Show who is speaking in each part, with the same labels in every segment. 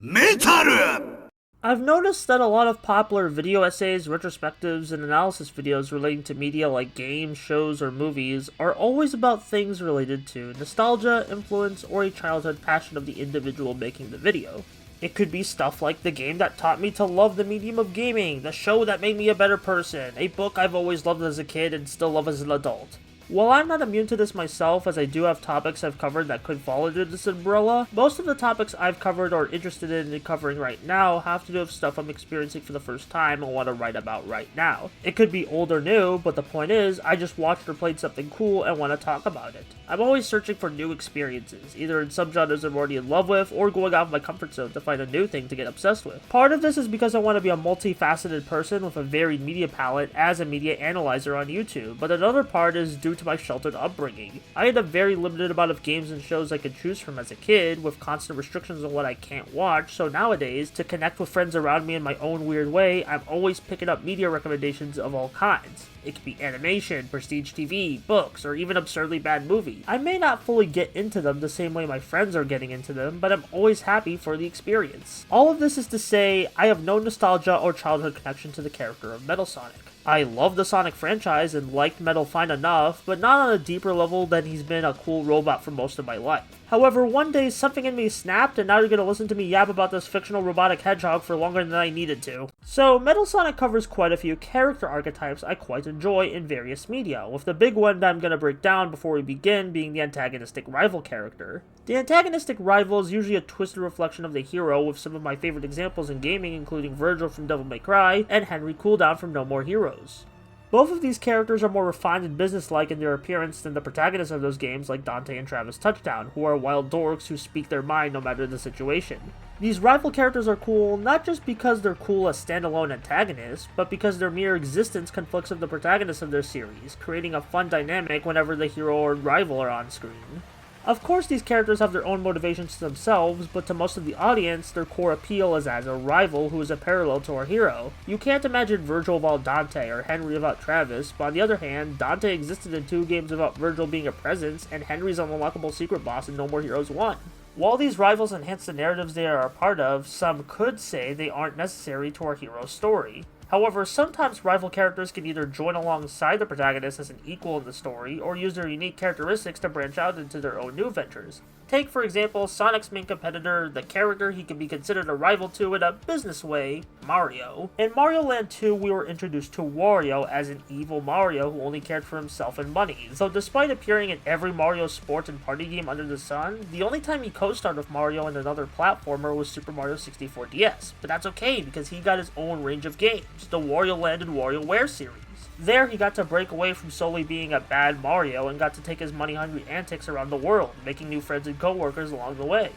Speaker 1: Metal!
Speaker 2: I've noticed that a lot of popular video essays, retrospectives, and analysis videos relating to media like games, shows, or movies are always about things related to nostalgia, influence, or a childhood passion of the individual making the video. It could be stuff like the game that taught me to love the medium of gaming, the show that made me a better person, a book I've always loved as a kid and still love as an adult. While I'm not immune to this myself, as I do have topics I've covered that could fall under this umbrella, most of the topics I've covered or interested in covering right now have to do with stuff I'm experiencing for the first time and want to write about right now. It could be old or new, but the point is, I just watched or played something cool and want to talk about it. I'm always searching for new experiences, either in subgenres I'm already in love with, or going out of my comfort zone to find a new thing to get obsessed with. Part of this is because I want to be a multifaceted person with a varied media palette as a media analyzer on YouTube, but another part is due to my sheltered upbringing. I had a very limited amount of games and shows I could choose from as a kid, with constant restrictions on what I can't watch, so nowadays, to connect with friends around me in my own weird way, I'm always picking up media recommendations of all kinds. It could be animation, prestige TV, books, or even absurdly bad movies. I may not fully get into them the same way my friends are getting into them, but I'm always happy for the experience. All of this is to say, I have no nostalgia or childhood connection to the character of Metal Sonic. I love the Sonic franchise and liked Metal fine enough, but not on a deeper level than he's been a cool robot for most of my life. However, one day something in me snapped, and now you're gonna listen to me yap about this fictional robotic hedgehog for longer than I needed to. So, Metal Sonic covers quite a few character archetypes I quite enjoy in various media, with the big one that I'm gonna break down before we begin being the antagonistic rival character. The antagonistic rival is usually a twisted reflection of the hero, with some of my favorite examples in gaming including Virgil from Devil May Cry and Henry Cooldown from No More Heroes. Both of these characters are more refined and businesslike in their appearance than the protagonists of those games like Dante and Travis Touchdown, who are wild dorks who speak their mind no matter the situation. These rival characters are cool not just because they're cool as standalone antagonists, but because their mere existence conflicts with the protagonists of their series, creating a fun dynamic whenever the hero or rival are on screen. Of course, these characters have their own motivations to themselves, but to most of the audience, their core appeal is as a rival who is a parallel to our hero. You can't imagine Virgil without Dante, or Henry without Travis, but on the other hand, Dante existed in 2 games without Virgil being a presence, and Henry's an unlockable secret boss in No More Heroes 1. While these rivals enhance the narratives they are a part of, some could say they aren't necessary to our hero's story. However, sometimes rival characters can either join alongside the protagonist as an equal in the story, or use their unique characteristics to branch out into their own new ventures. Take, for example, Sonic's main competitor, the character he can be considered a rival to in a business way, Mario. In Mario Land 2, we were introduced to Wario as an evil Mario who only cared for himself and money. So despite appearing in every Mario sports and party game under the sun, the only time he co-starred with Mario in another platformer was Super Mario 64 DS. But that's okay, because he got his own range of games, the Wario Land and WarioWare series. There, he got to break away from solely being a bad Mario and got to take his money-hungry antics around the world, making new friends and co-workers along the way.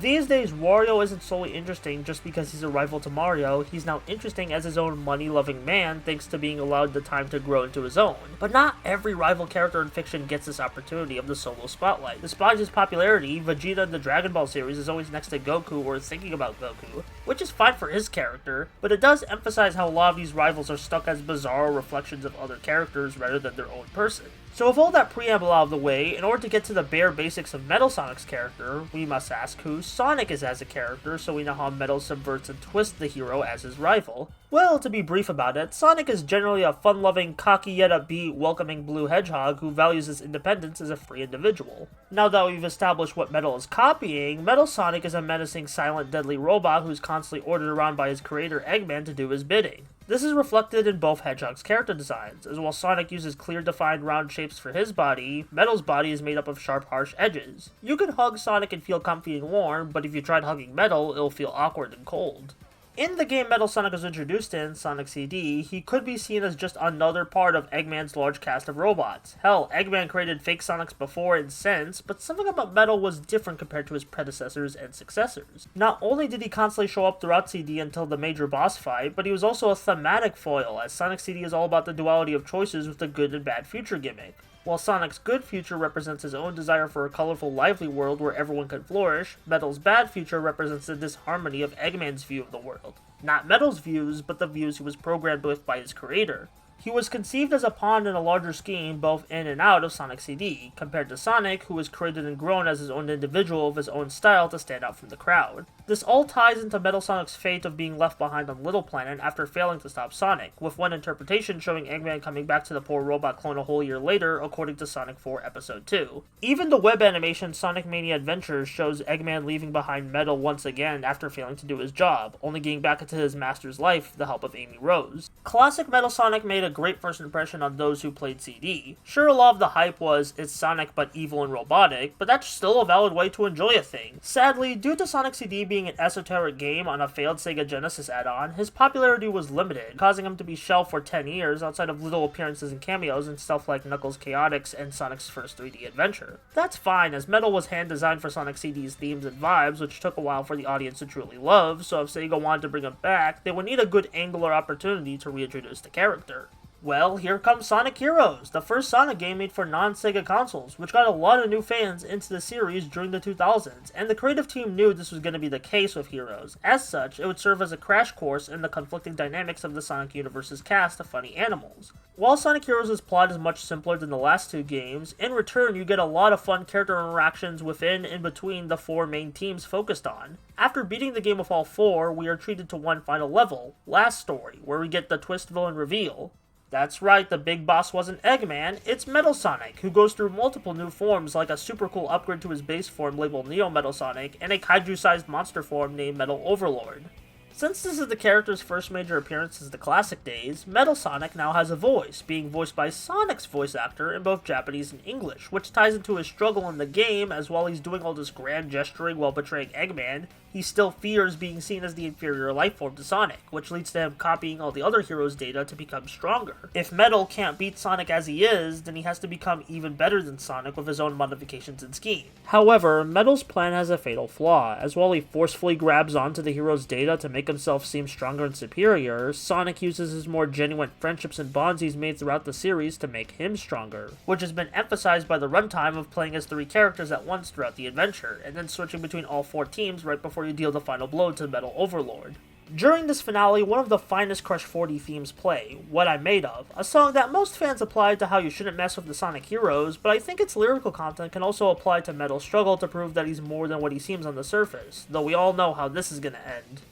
Speaker 2: These days, Wario isn't solely interesting just because he's a rival to Mario, he's now interesting as his own money-loving man thanks to being allowed the time to grow into his own. But not every rival character in fiction gets this opportunity of the solo spotlight. Despite his popularity, Vegeta in the Dragon Ball series is always next to Goku or thinking about Goku, which is fine for his character, but it does emphasize how a lot of these rivals are stuck as bizarre reflections of other characters rather than their own person. So with all that preamble out of the way, in order to get to the bare basics of Metal Sonic's character, we must ask who Sonic is as a character so we know how Metal subverts and twists the hero as his rival. Well, to be brief about it, Sonic is generally a fun-loving, cocky yet upbeat, welcoming blue hedgehog who values his independence as a free individual. Now that we've established what Metal is copying, Metal Sonic is a menacing, silent, deadly robot who's constantly ordered around by his creator Eggman to do his bidding. This is reflected in both Hedgehog's character designs, as while Sonic uses clear defined round shapes for his body, Metal's body is made up of sharp harsh edges. You can hug Sonic and feel comfy and warm, but if you tried hugging Metal, it'll feel awkward and cold. In the game Metal Sonic was introduced in, Sonic CD, he could be seen as just another part of Eggman's large cast of robots. Hell, Eggman created fake Sonics before and since, but something about Metal was different compared to his predecessors and successors. Not only did he constantly show up throughout CD until the major boss fight, but he was also a thematic foil, as Sonic CD is all about the duality of choices with the good and bad future gimmick. While Sonic's good future represents his own desire for a colorful, lively world where everyone can flourish, Metal's bad future represents the disharmony of Eggman's view of the world. Not Metal's views, but the views he was programmed with by his creator. He was conceived as a pawn in a larger scheme both in and out of Sonic CD, compared to Sonic, who was created and grown as his own individual of his own style to stand out from the crowd. This all ties into Metal Sonic's fate of being left behind on Little Planet after failing to stop Sonic, with one interpretation showing Eggman coming back to the poor robot clone a whole year later, according to Sonic 4 Episode 2. Even the web animation Sonic Mania Adventures shows Eggman leaving behind Metal once again after failing to do his job, only getting back into his master's life with the help of Amy Rose. Classic Metal Sonic made a great first impression on those who played CD. Sure, a lot of the hype was, it's Sonic but evil and robotic, but that's still a valid way to enjoy a thing. Sadly, due to Sonic CD being an esoteric game on a failed Sega Genesis add-on, his popularity was limited, causing him to be shelved for 10 years outside of little appearances and cameos in stuff like Knuckles Chaotix and Sonic's first 3D adventure. That's fine, as Metal was hand-designed for Sonic CD's themes and vibes, which took a while for the audience to truly love, so if Sega wanted to bring him back, they would need a good angle or opportunity to reintroduce the character. Well, here comes Sonic Heroes, the first Sonic game made for non-Sega consoles, which got a lot of new fans into the series during the 2000s, and the creative team knew this was going to be the case with Heroes. As such, it would serve as a crash course in the conflicting dynamics of the Sonic universe's cast of funny animals. While Sonic Heroes' plot is much simpler than the last two games, in return you get a lot of fun character interactions within and between the four main teams focused on. After beating the game with all four, we are treated to one final level, Last Story, where we get the twist villain reveal. That's right, the big boss wasn't Eggman, it's Metal Sonic, who goes through multiple new forms like a super cool upgrade to his base form labeled Neo Metal Sonic, and a kaiju-sized monster form named Metal Overlord. Since this is the character's first major appearance since the classic days, Metal Sonic now has a voice, being voiced by Sonic's voice actor in both Japanese and English, which ties into his struggle in the game, as while he's doing all this grand gesturing while betraying Eggman, he still fears being seen as the inferior life form to Sonic, which leads to him copying all the other heroes' data to become stronger. If Metal can't beat Sonic as he is, then he has to become even better than Sonic with his own modifications and scheme. However, Metal's plan has a fatal flaw, as while he forcefully grabs onto the hero's data to make himself seem stronger and superior, Sonic uses his more genuine friendships and bonds he's made throughout the series to make him stronger, which has been emphasized by the runtime of playing as 3 characters at once throughout the adventure, and then switching between all 4 teams right before you deal the final blow to Metal Overlord. During this finale, one of the finest Crush 40 themes play, What I'm Made Of, a song that most fans apply to how you shouldn't mess with the Sonic heroes, but I think its lyrical content can also apply to Metal's struggle to prove that he's more than what he seems on the surface, though we all know how this is gonna end.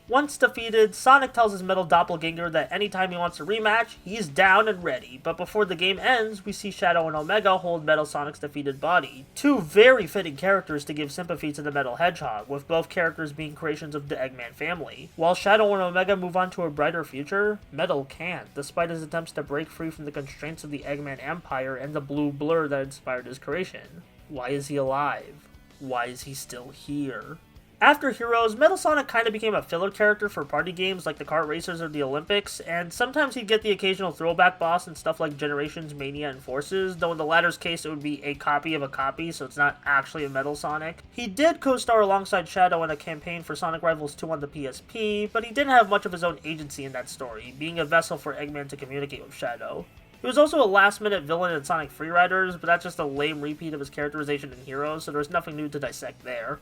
Speaker 2: Once defeated, Sonic tells his Metal doppelganger that anytime he wants a rematch, he's down and ready, but before the game ends, we see Shadow and Omega hold Metal Sonic's defeated body. 2 very fitting characters to give sympathy to the Metal Hedgehog, with both characters being creations of the Eggman family. While Shadow and Omega move on to a brighter future, Metal can't, despite his attempts to break free from the constraints of the Eggman Empire and the blue blur that inspired his creation. Why is he alive? Why is he still here? After Heroes, Metal Sonic kinda became a filler character for party games like the kart racers or the Olympics, and sometimes he'd get the occasional throwback boss in stuff like Generations, Mania, and Forces, though in the latter's case it would be a copy of a copy, so it's not actually a Metal Sonic. He did co-star alongside Shadow in a campaign for Sonic Rivals 2 on the PSP, but he didn't have much of his own agency in that story, being a vessel for Eggman to communicate with Shadow. He was also a last-minute villain in Sonic Freeriders, but that's just a lame repeat of his characterization in Heroes, so there's nothing new to dissect there.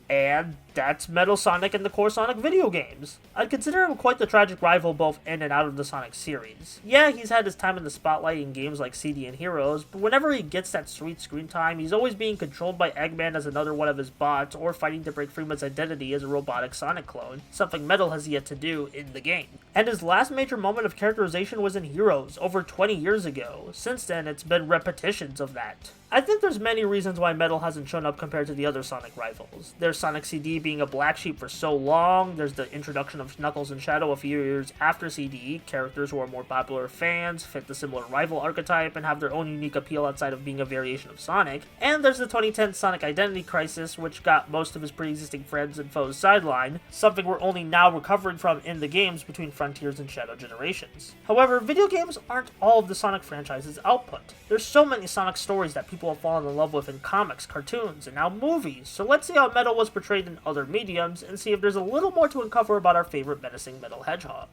Speaker 2: And that's Metal Sonic and the core Sonic video games. I'd consider him quite the tragic rival both in and out of the Sonic series. Yeah, he's had his time in the spotlight in games like CD and Heroes, but whenever he gets that sweet screen time, he's always being controlled by Eggman as another one of his bots, or fighting to break Freeman's identity as a robotic Sonic clone, something Metal has yet to do in the game. And his last major moment of characterization was in Heroes, over 20 years ago. Since then, it's been repetitions of that. I think there's many reasons why Metal hasn't shown up compared to the other Sonic rivals. There's Sonic CD being a black sheep for so long, there's the introduction of Knuckles and Shadow a few years after CD, characters who are more popular with fans, fit the similar rival archetype, and have their own unique appeal outside of being a variation of Sonic, and there's the 2010 Sonic identity crisis, which got most of his pre-existing friends and foes sidelined, something we're only now recovering from in the games between Frontiers and Shadow Generations. However, video games aren't all of the Sonic franchise's output. There's so many Sonic stories that people have fallen in love with in comics, cartoons, and now movies, so let's see how Metal was portrayed in other mediums, and see if there's a little more to uncover about our favorite menacing Metal Hedgehog.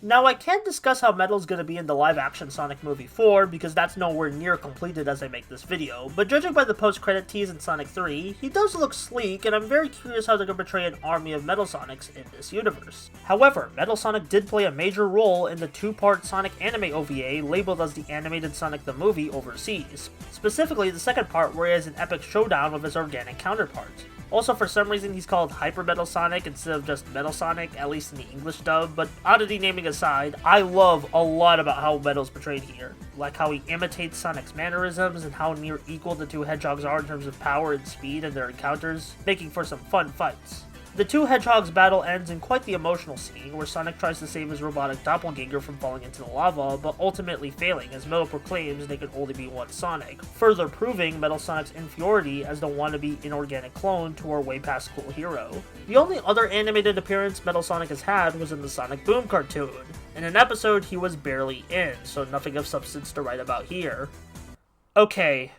Speaker 2: Now, I can't discuss how Metal's gonna be in the live-action Sonic Movie 4, because that's nowhere near completed as I make this video, but judging by the post-credit tease in Sonic 3, he does look sleek, and I'm very curious how they're gonna portray an army of Metal Sonics in this universe. However, Metal Sonic did play a major role in the 2-part Sonic anime OVA labeled as the Animated Sonic the Movie overseas, specifically the second part where he has an epic showdown with his organic counterpart. Also, for some reason, he's called Hyper Metal Sonic instead of just Metal Sonic, at least in the English dub, but oddity naming aside, I love a lot about how Metal's portrayed here. Like how he imitates Sonic's mannerisms and how near equal the two hedgehogs are in terms of power and speed in their encounters, making for some fun fights. The two hedgehogs' battle ends in quite the emotional scene, where Sonic tries to save his robotic doppelganger from falling into the lava, but ultimately failing as Metal proclaims they can only be one Sonic, further proving Metal Sonic's inferiority as the wannabe inorganic clone to our way past cool hero. The only other animated appearance Metal Sonic has had was in the Sonic Boom cartoon. In an episode he was barely in, so nothing of substance to write about here. Okay,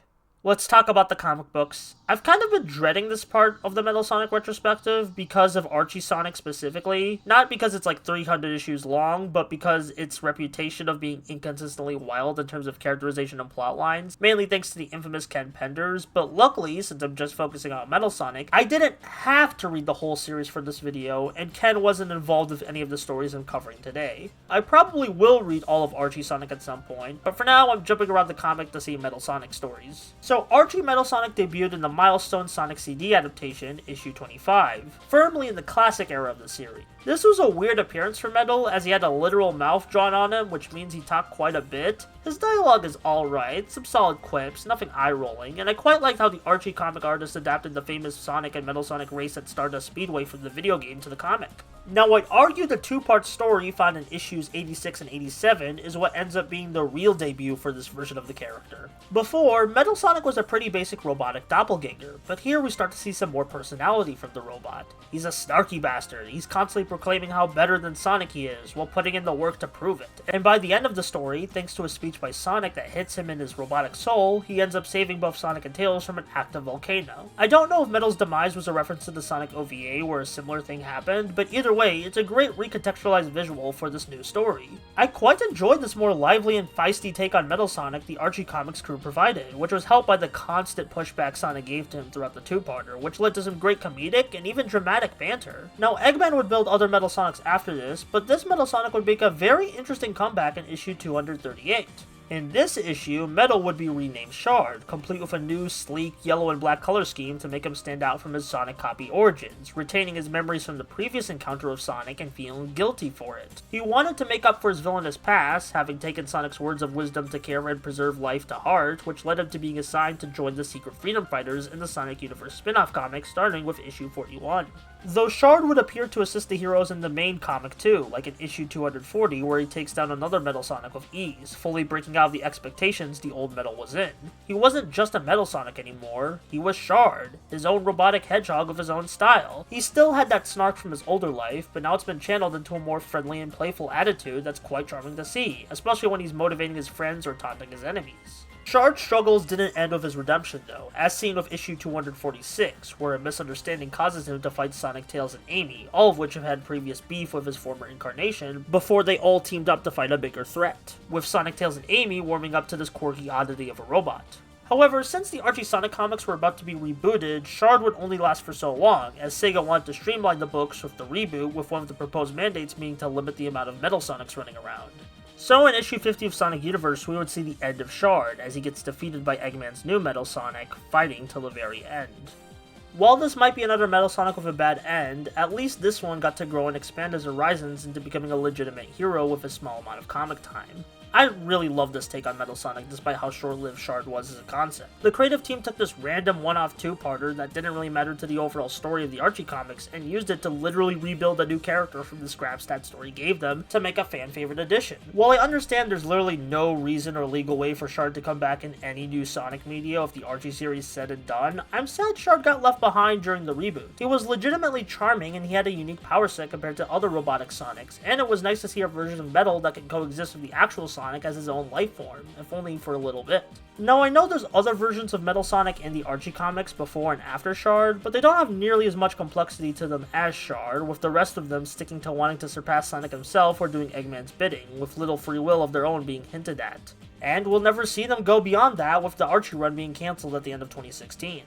Speaker 2: let's talk about the comic books. I've kind of been dreading this part of the Metal Sonic retrospective because of Archie Sonic specifically. Not because it's like 300 issues long, but because its reputation of being inconsistently wild in terms of characterization and plot lines, mainly thanks to the infamous Ken Penders. But luckily, since I'm just focusing on Metal Sonic, I didn't have to read the whole series for this video, and Ken wasn't involved with any of the stories I'm covering today. I probably will read all of Archie Sonic at some point, but for now I'm jumping around the comic to see Metal Sonic stories. So Archie Metal Sonic debuted in the Milestone Sonic CD adaptation, issue 25, firmly in the classic era of the series. This was a weird appearance for Metal, as he had a literal mouth drawn on him, which means he talked quite a bit. His dialogue is alright, some solid quips, nothing eye-rolling, and I quite liked how the Archie comic artist adapted the famous Sonic and Metal Sonic race at Stardust Speedway from the video game to the comic. Now, I'd argue the two-part story found in issues 86 and 87 is what ends up being the real debut for this version of the character. Before, Metal Sonic was a pretty basic robotic doppelganger, but here we start to see some more personality from the robot. He's a snarky bastard, he's constantly proclaiming how better than Sonic he is, while putting in the work to prove it. And by the end of the story, thanks to a speech by Sonic that hits him in his robotic soul, he ends up saving both Sonic and Tails from an active volcano. I don't know if Metal's demise was a reference to the Sonic OVA where a similar thing happened, but either way, it's a great recontextualized visual for this new story. I quite enjoyed this more lively and feisty take on Metal Sonic the Archie Comics crew provided, which was helped by the constant pushback Sonic gave to him throughout the two-parter, which led to some great comedic and even dramatic banter. Now, Eggman would build other Metal Sonics after this, but this Metal Sonic would make a very interesting comeback in issue 238. In this issue, Metal would be renamed Shard, complete with a new, sleek, yellow and black color scheme to make him stand out from his Sonic copy origins, retaining his memories from the previous encounter of Sonic and feeling guilty for it. He wanted to make up for his villainous past, having taken Sonic's words of wisdom to care and preserve life to heart, which led him to being assigned to join the Secret Freedom Fighters in the Sonic Universe spin-off comic starting with issue 41. Though Shard would appear to assist the heroes in the main comic too, like in issue 240 where he takes down another Metal Sonic with ease, fully breaking out of the expectations the old Metal was in. He wasn't just a Metal Sonic anymore, he was Shard, his own robotic hedgehog of his own style. He still had that snark from his older life, but now it's been channeled into a more friendly and playful attitude that's quite charming to see, especially when he's motivating his friends or taunting his enemies. Shard's struggles didn't end with his redemption though, as seen with issue 246, where a misunderstanding causes him to fight Sonic, Tails, and Amy, all of which have had previous beef with his former incarnation, before they all teamed up to fight a bigger threat, with Sonic, Tails, and Amy warming up to this quirky oddity of a robot. However, since the Archie Sonic comics were about to be rebooted, Shard would only last for so long, as Sega wanted to streamline the books with the reboot, with one of the proposed mandates being to limit the amount of Metal Sonics running around. So in issue 50 of Sonic Universe, we would see the end of Shard, as he gets defeated by Eggman's new Metal Sonic, fighting till the very end. While this might be another Metal Sonic with a bad end, at least this one got to grow and expand his horizons into becoming a legitimate hero with a small amount of comic time. I really love this take on Metal Sonic despite how short-lived Shard was as a concept. The creative team took this random one-off two-parter that didn't really matter to the overall story of the Archie comics and used it to literally rebuild a new character from the scraps that story gave them to make a fan-favorite addition. While I understand there's literally no reason or legal way for Shard to come back in any new Sonic media if the Archie series said and done, I'm sad Shard got left behind during the reboot. He was legitimately charming and he had a unique power set compared to other robotic Sonics, and it was nice to see a version of Metal that could coexist with the actual Sonic as his own life form, if only for a little bit. Now, I know there's other versions of Metal Sonic in the Archie comics before and after Shard, but they don't have nearly as much complexity to them as Shard, with the rest of them sticking to wanting to surpass Sonic himself or doing Eggman's bidding, with little free will of their own being hinted at. And we'll never see them go beyond that, with the Archie run being cancelled at the end of 2016.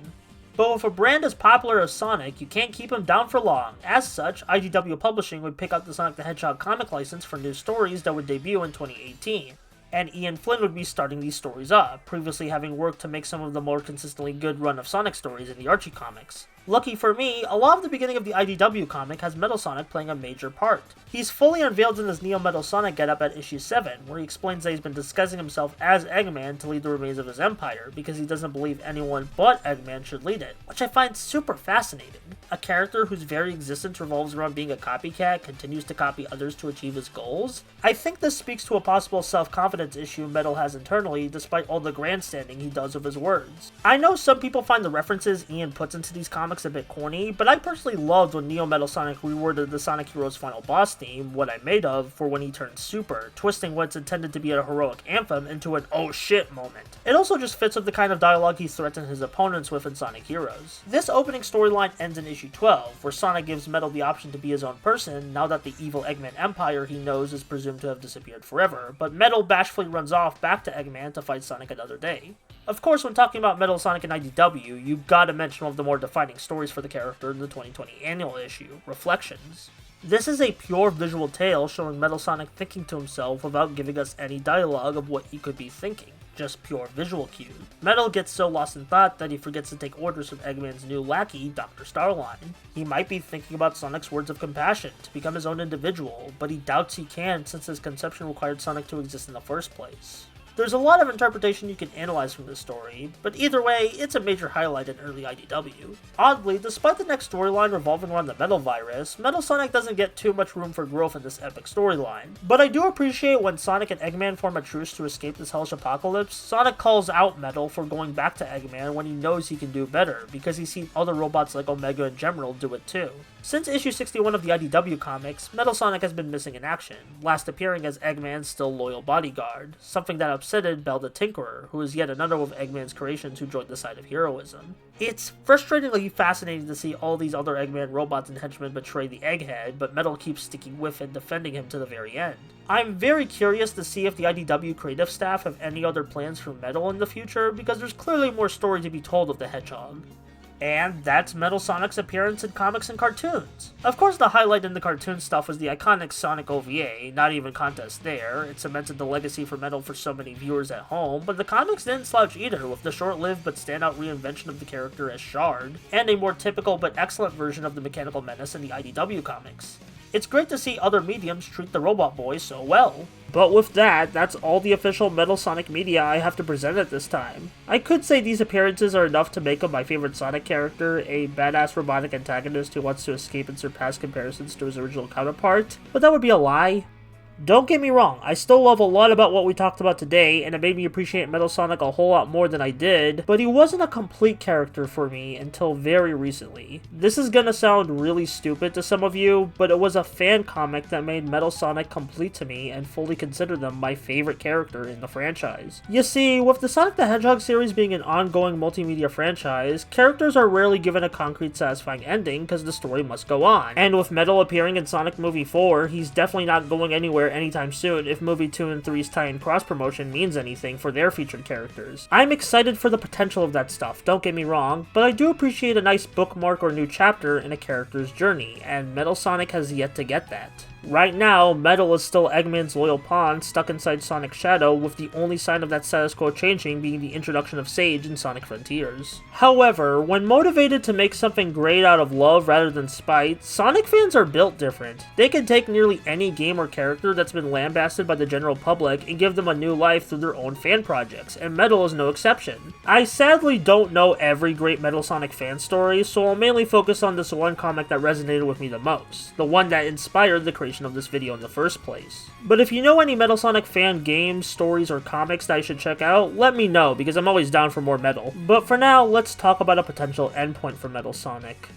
Speaker 2: But with a brand as popular as Sonic, you can't keep him down for long. As such, IDW Publishing would pick up the Sonic the Hedgehog comic license for new stories that would debut in 2018. And Ian Flynn would be starting these stories up, previously having worked to make some of the more consistently good run of Sonic stories in the Archie comics. Lucky for me, a lot of the beginning of the IDW comic has Metal Sonic playing a major part. He's fully unveiled in his Neo-Metal Sonic getup at issue 7, where he explains that he's been disguising himself as Eggman to lead the remains of his empire, because he doesn't believe anyone but Eggman should lead it, which I find super fascinating. A character whose very existence revolves around being a copycat continues to copy others to achieve his goals? I think this speaks to a possible self-confidence issue Metal has internally, despite all the grandstanding he does with his words. I know some people find the references Ian puts into these comics a bit corny, but I personally loved when Neo-Metal Sonic reworded the Sonic Heroes final boss theme, What I Made Of, for when he turned super, twisting what's intended to be a heroic anthem into an oh shit moment. It also just fits with the kind of dialogue he threatened his opponents with in Sonic Heroes. This opening storyline ends in issue 12, where Sonic gives Metal the option to be his own person now that the evil Eggman Empire he knows is presumed to have disappeared forever, but Metal bashfully runs off back to Eggman to fight Sonic another day. Of course, when talking about Metal Sonic and IDW, you gotta mention one of the more defining stories for the character in the 2020 annual issue, Reflections. This is a pure visual tale showing Metal Sonic thinking to himself without giving us any dialogue of what he could be thinking, just pure visual cues. Metal gets so lost in thought that he forgets to take orders from Eggman's new lackey, Dr. Starline. He might be thinking about Sonic's words of compassion, to become his own individual, but he doubts he can since his conception required Sonic to exist in the first place. There's a lot of interpretation you can analyze from this story, but either way, it's a major highlight in early IDW. Oddly, despite the next storyline revolving around the Metal Virus, Metal Sonic doesn't get too much room for growth in this epic storyline. But I do appreciate when Sonic and Eggman form a truce to escape this hellish apocalypse, Sonic calls out Metal for going back to Eggman when he knows he can do better, because he's seen other robots like Omega and Gemerald do it too. Since issue 61 of the IDW comics, Metal Sonic has been missing in action, last appearing as Eggman's still loyal bodyguard, something that upsetted Belle the Tinkerer, who is yet another of Eggman's creations who joined the side of heroism. It's frustratingly fascinating to see all these other Eggman robots and henchmen betray the Egghead, but Metal keeps sticking with and defending him to the very end. I'm very curious to see if the IDW creative staff have any other plans for Metal in the future, because there's clearly more story to be told of the Hedgehog. And that's Metal Sonic's appearance in comics and cartoons. Of course, the highlight in the cartoon stuff was the iconic Sonic OVA, not even contest there. It cemented the legacy for Metal for so many viewers at home, but the comics didn't slouch either, with the short-lived but standout reinvention of the character as Shard, and a more typical but excellent version of the Mechanical Menace in the IDW comics. It's great to see other mediums treat the Robot Boy so well. But with that, that's all the official Metal Sonic media I have to present at this time. I could say these appearances are enough to make him my favorite Sonic character, a badass robotic antagonist who wants to escape and surpass comparisons to his original counterpart, but that would be a lie. Don't get me wrong, I still love a lot about what we talked about today, and it made me appreciate Metal Sonic a whole lot more than I did, but he wasn't a complete character for me until very recently. This is gonna sound really stupid to some of you, but it was a fan comic that made Metal Sonic complete to me and fully consider them my favorite character in the franchise. You see, with the Sonic the Hedgehog series being an ongoing multimedia franchise, characters are rarely given a concrete satisfying ending because the story must go on, and with Metal appearing in Sonic Movie 4, he's definitely not going anywhere anytime soon if Movie 2 and 3's tie-in cross-promotion means anything for their featured characters. I'm excited for the potential of that stuff, don't get me wrong, but I do appreciate a nice bookmark or new chapter in a character's journey, and Metal Sonic has yet to get that. Right now, Metal is still Eggman's loyal pawn stuck inside Sonic's shadow, with the only sign of that status quo changing being the introduction of Sage in Sonic Frontiers. However, when motivated to make something great out of love rather than spite, Sonic fans are built different. They can take nearly any game or character that's been lambasted by the general public and give them a new life through their own fan projects, and Metal is no exception. I sadly don't know every great Metal Sonic fan story, so I'll mainly focus on this one comic that resonated with me the most, the one that inspired the creation of this video in the first place. But if you know any Metal Sonic fan games, stories, or comics that I should check out, let me know, because I'm always down for more Metal. But for now, let's talk about a potential endpoint for Metal Sonic.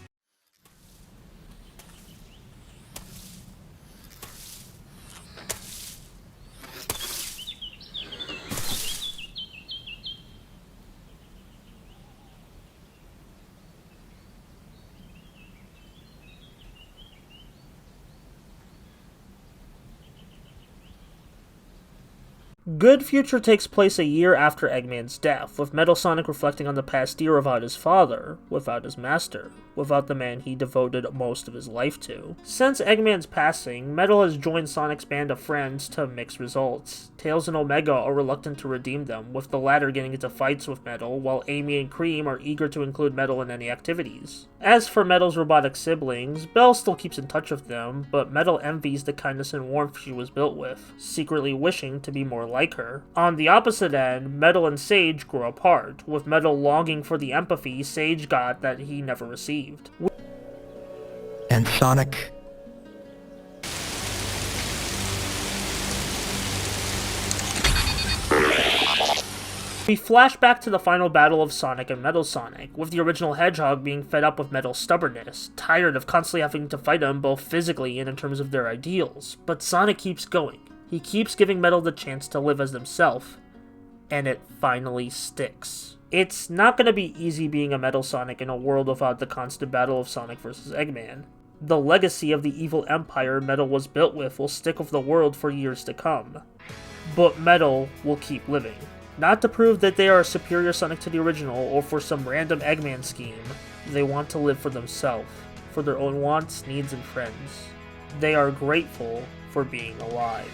Speaker 2: Good Future takes place a year after Eggman's death, with Metal Sonic reflecting on the past year without his father, without his master, without the man he devoted most of his life to. Since Eggman's passing, Metal has joined Sonic's band of friends to mixed results. Tails and Omega are reluctant to redeem them, with the latter getting into fights with Metal, while Amy and Cream are eager to include Metal in any activities. As for Metal's robotic siblings, Belle still keeps in touch with them, but Metal envies the kindness and warmth she was built with, secretly wishing to be more like her. On the opposite end, Metal and Sage grow apart, with Metal longing for the empathy Sage got that he never received.
Speaker 1: And Sonic...
Speaker 2: We flash back to the final battle of Sonic and Metal Sonic, with the original Hedgehog being fed up with Metal's stubbornness, tired of constantly having to fight him both physically and in terms of their ideals. But Sonic keeps going. He keeps giving Metal the chance to live as himself, and it finally sticks. It's not going to be easy being a Metal Sonic in a world without the constant battle of Sonic vs. Eggman. The legacy of the evil empire Metal was built with will stick with the world for years to come. But Metal will keep living. Not to prove that they are a superior Sonic to the original or for some random Eggman scheme. They want to live for themselves, for their own wants, needs, and friends. They are grateful for being alive.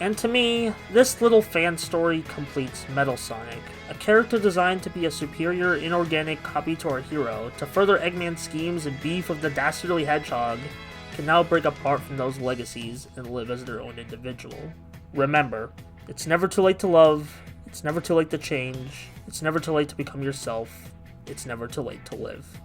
Speaker 2: And to me, this little fan story completes Metal Sonic, a character designed to be a superior, inorganic copy to our hero, to further Eggman's schemes and beef with the dastardly Hedgehog, can now break apart from those legacies and live as their own individual. Remember, it's never too late to love, it's never too late to change, it's never too late to become yourself, it's never too late to live.